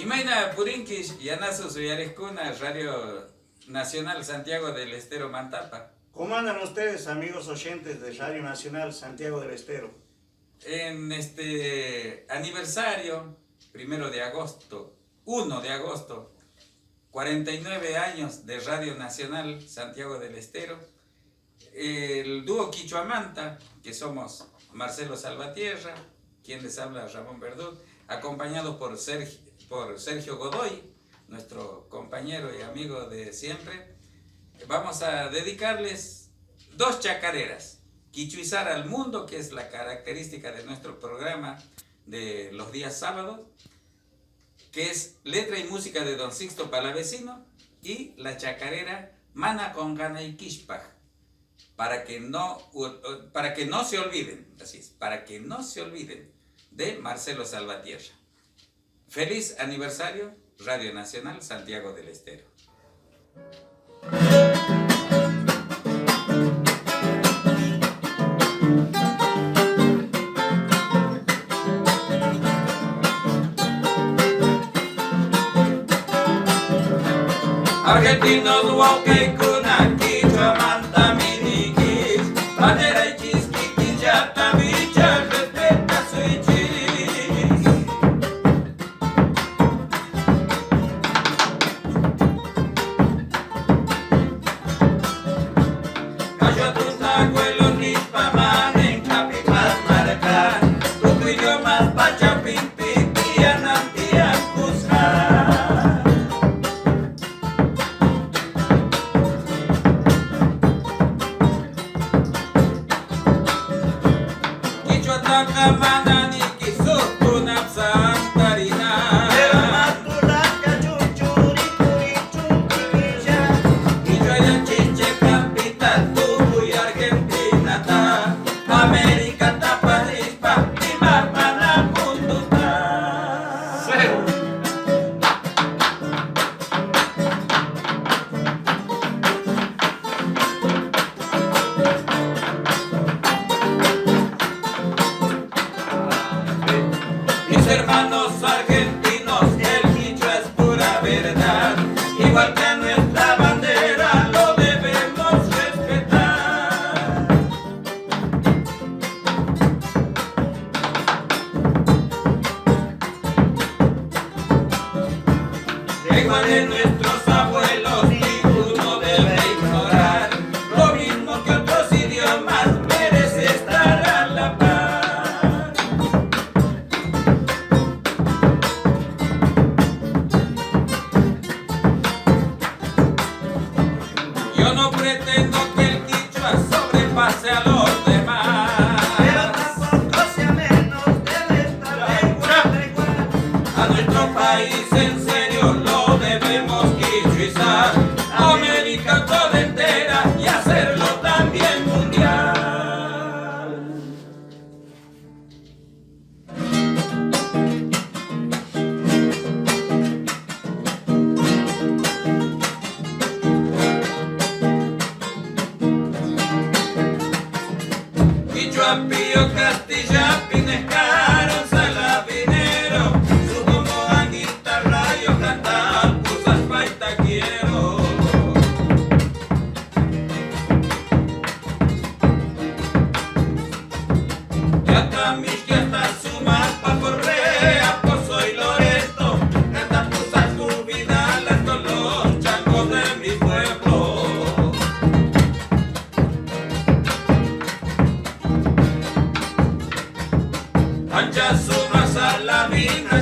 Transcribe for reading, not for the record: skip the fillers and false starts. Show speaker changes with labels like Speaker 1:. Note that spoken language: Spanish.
Speaker 1: Imaina Purinkish, Yanasu Suyarescuna, Radio Nacional Santiago del Estero Mantapa.
Speaker 2: ¿Cómo andan ustedes, amigos oyentes de Radio Nacional Santiago del Estero?
Speaker 1: En este aniversario, 1 de agosto, 49 años de Radio Nacional Santiago del Estero, el dúo Quichuamanta, que somos Marcelo Salvatierra, quien les habla Ramón Verdú, acompañado por Sergio Godoy, nuestro compañero y amigo de siempre. Vamos a dedicarles 2 chacareras. Quichuizar al mundo, que es la característica de nuestro programa de los días sábados, que es letra y música de Don Sixto Palavecino, y la chacarera Mana con Gana y Quishpaj, para que no se olviden, así es, para que no se olviden de Marcelo Salvatierra. Feliz aniversario, Radio Nacional Santiago del Estero. Argentinos duauke kuna Quichuamanta minikis, bandera y chisquiquillata bicha respeta su ichis. Cayo tus abuelos rispa manen capipas marcan, tu idiomas pachapimpi anantian kushan. Manani kisukuna santarina.
Speaker 2: Matulaca chuchuri curichunquilla.
Speaker 1: Quichuaya chiche campita tubu y Argentina ta. América tapa rispa y mapana mundo ta. Mis hermanos argentinos, el quichua es pura verdad, igual que nuestra bandera lo debemos respetar. Igual de nuestros abuelos, ninguno debe ignorar, lo mismo que otros idiomas merece estar a la par. Yo no pretendo que el quichua sobrepase a los demás,
Speaker 2: Pero tampoco sea menos, debe estar igual.
Speaker 1: a nuestro país en serio lo debemos quichuizar, América toda entera y hacerlo también mundial. Quichua pío Castilla Pinescaro Salavinero, su como anguita rayo cantar pusas paita quiero. Ya también que hasta su mapa correa, Pozo y Loreto, canta pusas su vida, las con los changos de mi pueblo. Ancha su raza la mina